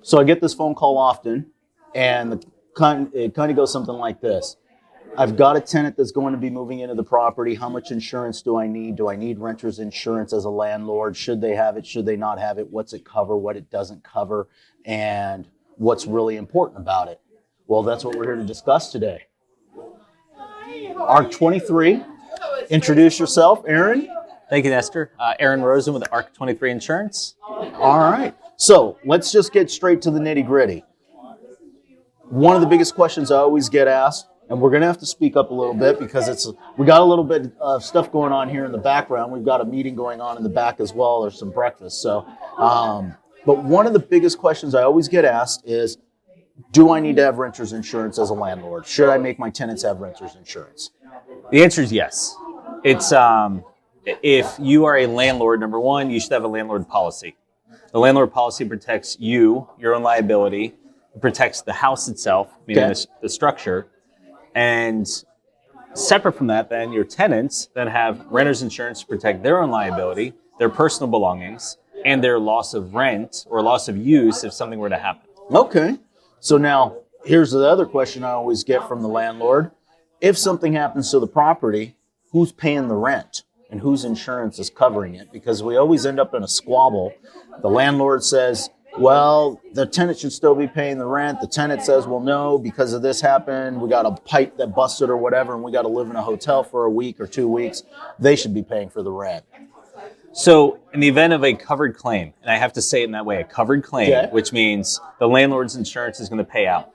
So I get this phone call often, and it kind of goes something like this. I've got a tenant that's going to be moving into the property. How much insurance do I need? Do I need renter's insurance as a landlord? Should they have it? Should they not have it? What's it cover? What it doesn't cover? And what's really important about it? Well, that's what we're here to discuss today. ARC 23. Introduce yourself, Aaron. Thank you, Nestor. Aaron Rosen with ARC 23 Insurance. All right. So let's just get straight to the nitty gritty. One of the biggest questions I always get asked, and we're going to have to speak up a little bit because we got a little bit of stuff going on here in the background. We've got a meeting going on in the back as well, or some breakfast. So, but one of the biggest questions I always get asked is, do I need to have renter's insurance as a landlord? Should I make my tenants have renter's insurance? The answer is yes. It's if you are a landlord, number one, you should have a landlord policy. The landlord policy protects you, your own liability. It protects the house itself, meaning the structure. And separate from that, then your tenants then have renter's insurance to protect their own liability, their personal belongings, and their loss of rent or loss of use if something were to happen. Okay. So now here's the other question I always get from the landlord. If something happens to the property, who's paying the rent and whose insurance is covering it? Because we always end up in a squabble. The landlord says, well, the tenant should still be paying the rent. The tenant says, well, no, because of this happened. We got a pipe that busted or whatever, and we got to live in a hotel for a week or 2 weeks. They should be paying for the rent. So in the event of a covered claim, and I have to say it in that way, a covered claim, which means the landlord's insurance is going to pay out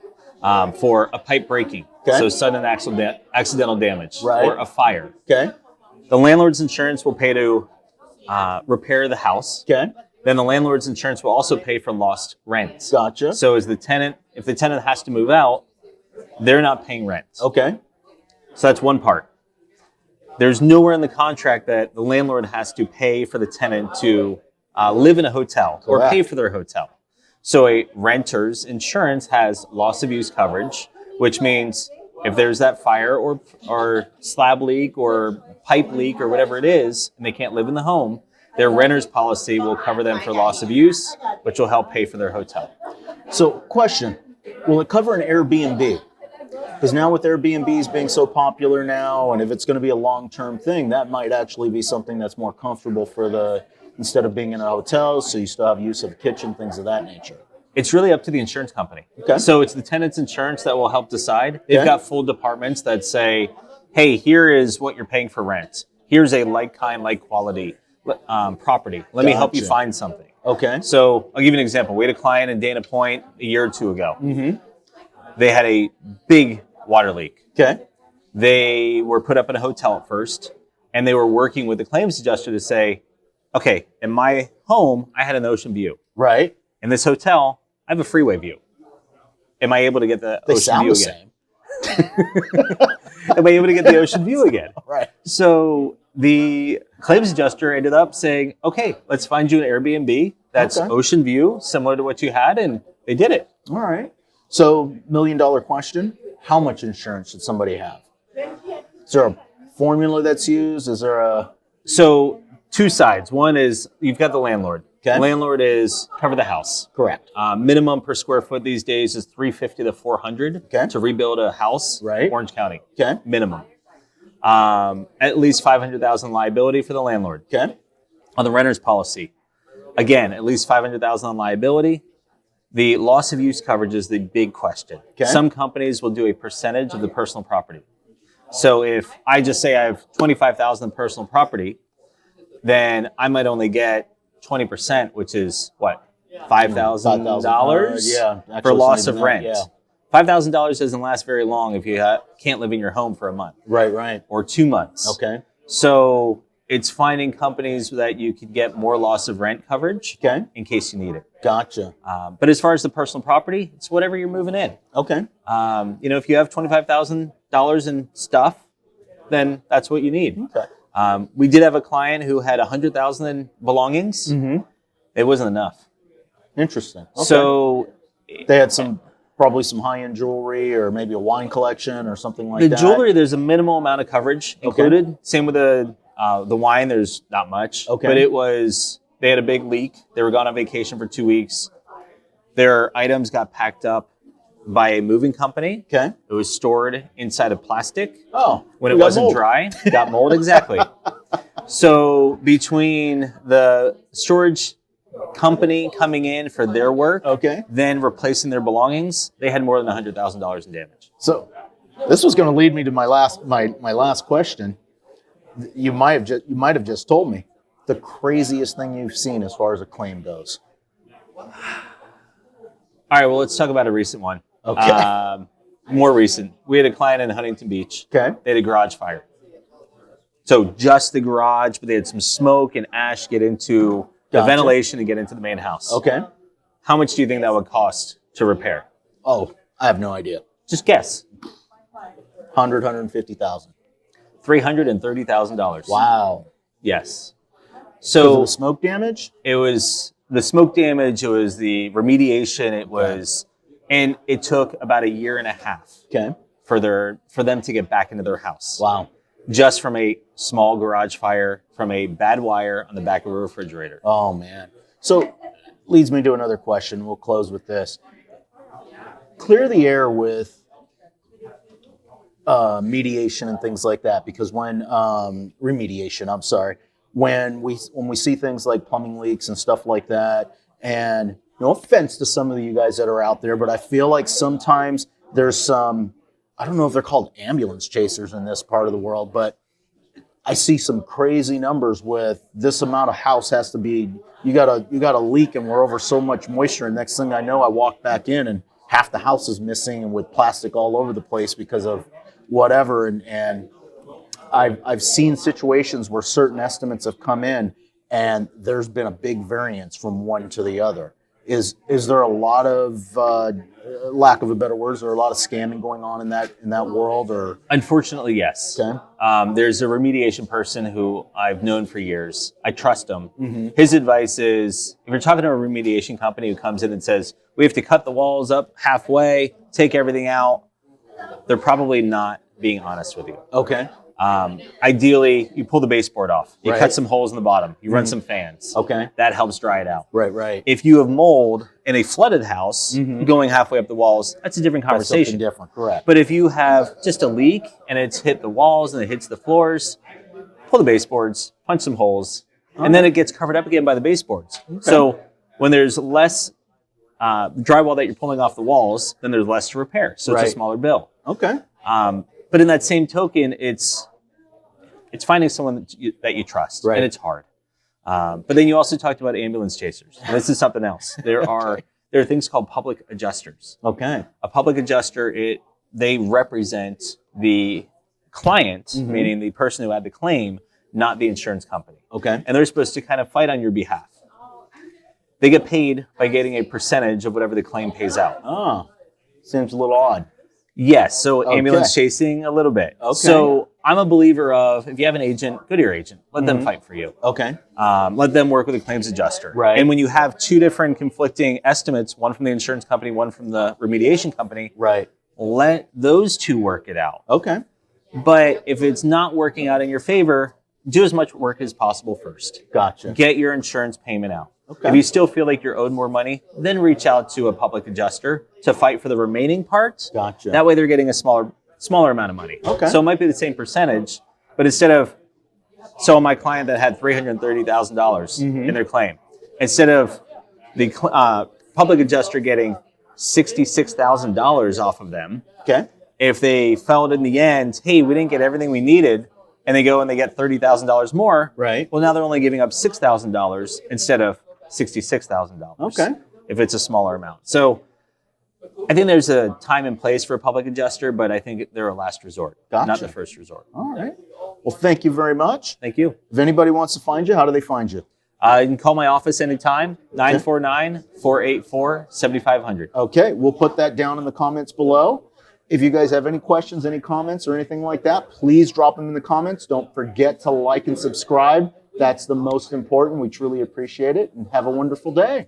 for a pipe breaking, so sudden accidental damage, or a fire. The landlord's insurance will pay to repair the house. Then the landlord's insurance will also pay for lost rent. Gotcha. So if the tenant has to move out, they're not paying rent. Okay. So that's one part. There's nowhere in the contract that the landlord has to pay for the tenant to live in a hotel or pay for their hotel. So a renter's insurance has loss of use coverage, which means if there's that fire or slab leak or pipe leak or whatever it is, and they can't live in the home, their renter's policy will cover them for loss of use, which will help pay for their hotel. So question, will it cover an Airbnb? Because now with Airbnbs being so popular now, and if it's going to be a long-term thing, that might actually be something that's more comfortable for instead of being in a hotel, so you still have use of the kitchen, things of that nature. It's really up to the insurance company. So it's the tenant's insurance that will help decide. They've got full departments that say, hey, here is what you're paying for rent. Here's a like kind, like quality property. Let me help you find something. So I'll give you an example. We had a client in Dana Point a year or two ago. They had a big water leak. They were put up in a hotel at first, and they were working with the claims adjuster to say, okay, in my home, I had an ocean view. In this hotel, I have a freeway view. Am I able to get the ocean view again? Am I able to get the ocean view again? So the claims adjuster ended up saying, okay, let's find you an Airbnb that's ocean view, similar to what you had, and they did it. All right. So, $1 million question, how much insurance should somebody have? Is there a formula that's used? Is there So, two sides. One is you've got the landlord. Landlord is cover the house. Minimum per square foot these days is $350 to $400 to rebuild a house. Orange County. Minimum. At least $500,000 liability for the landlord. On the renter's policy, again, at least $500,000 on liability. The loss of use coverage is the big question. Some companies will do a percentage of the personal property. So if I just say I have $25,000 personal property, then I might only get 20%, which is what, $5,000 for loss of rent. $5,000 doesn't last very long if you can't live in your home for a month. Or 2 months. So it's finding companies that you could get more loss of rent coverage in case you need it. But as far as the personal property, it's whatever you're moving in. If you have $25,000 in stuff, then that's what you need. We did have a client who had $100,000 in belongings. It wasn't enough. Interesting. So they had probably some high-end jewelry or maybe a wine collection or something like that. The jewelry, there's a minimal amount of coverage included. Same with the wine, there's not much. But they had a big leak. They were gone on vacation for 2 weeks. Their items got packed up by a moving company. Okay. It was stored inside of plastic. Oh. When it wasn't dry, it got mold, exactly. So between the storage company coming in for their work, then replacing their belongings, they had more than $100,000 in damage. So this was going to lead me to my last question. You might have just told me the craziest thing you've seen as far as a claim goes. All right, well, let's talk about a recent one. Okay. More recent. We had a client in Huntington Beach. Okay. They had a garage fire. So just the garage, but they had some smoke and ash get into the ventilation and get into the main house. Okay. How much do you think that would cost to repair? Oh, I have no idea. Just guess. $150,000. $330,000. Wow. Yes. So the smoke damage? It was the smoke damage. It was the remediation. It was, and it took about 1.5 years. For them to get back into their house. Wow. Just from a small garage fire, from a bad wire on the back of a refrigerator. Oh man. So leads me to another question. We'll close with this. Clear the air with mediation and things like that, because when remediation, I'm sorry, when we see things like plumbing leaks and stuff like that, and no offense to some of you guys that are out there, but I feel like sometimes there's some, I don't know if they're called ambulance chasers in this part of the world, but I see some crazy numbers with this amount of house has to be, you got a leak and we're over so much moisture, and next thing I know I walk back in and half the house is missing and with plastic all over the place because of whatever, and I've seen situations where certain estimates have come in and there's been a big variance from one to the other. Is there a lot of lack of a better word, is there a lot of scamming going on in that world? Or unfortunately, yes. Okay. There's a remediation person who I've known for years. I trust him. Mm-hmm. His advice is, if you're talking to a remediation company who comes in and says, we have to cut the walls up halfway, take everything out, they're probably not being honest with you. Okay. Ideally, you pull the baseboard off. You cut some holes in the bottom. You run some fans. Okay. That helps dry it out. Right. If you have mold in a flooded house going halfway up the walls, that's a different conversation. That's something different, correct. But if you have just a leak and it's hit the walls and it hits the floors, pull the baseboards, punch some holes, and then it gets covered up again by the baseboards. Okay. So when there's less drywall that you're pulling off the walls, then there's less to repair. So it's a smaller bill. Okay. But in that same token, it's finding someone that you trust, and it's hard. But then you also talked about ambulance chasers. And this is something else. There are things called public adjusters. Okay. A public adjuster, they represent the client, meaning the person who had the claim, not the insurance company. Okay. And they're supposed to kind of fight on your behalf. They get paid by getting a percentage of whatever the claim pays out. Oh, seems a little odd. Yes, so ambulance chasing a little bit. Okay. So I'm a believer of, if you have an agent, go to your agent. Let them fight for you. Okay. Let them work with a claims adjuster. Right. And when you have two different conflicting estimates, one from the insurance company, one from the remediation company, let those two work it out. Okay. But if it's not working out in your favor, do as much work as possible first. Gotcha. Get your insurance payment out. Okay. If you still feel like you're owed more money, then reach out to a public adjuster to fight for the remaining part. Gotcha. That way they're getting a smaller amount of money. Okay. So it might be the same percentage, but instead of, so my client that had $330,000 in their claim, instead of the public adjuster getting $66,000 off of them, if they felt in the end, hey, we didn't get everything we needed, and they go and they get $30,000 more, well, now they're only giving up $6,000 instead of $66,000. Okay. If it's a smaller amount. So I think there's a time and place for a public adjuster, but I think they're a last resort, not the first resort. All right. Well, thank you very much. Thank you. If anybody wants to find you, how do they find you? You can call my office anytime, 949-484-7500. Okay. We'll put that down in the comments below. If you guys have any questions, any comments, or anything like that, please drop them in the comments. Don't forget to like and subscribe. That's the most important. We truly appreciate it, and have a wonderful day.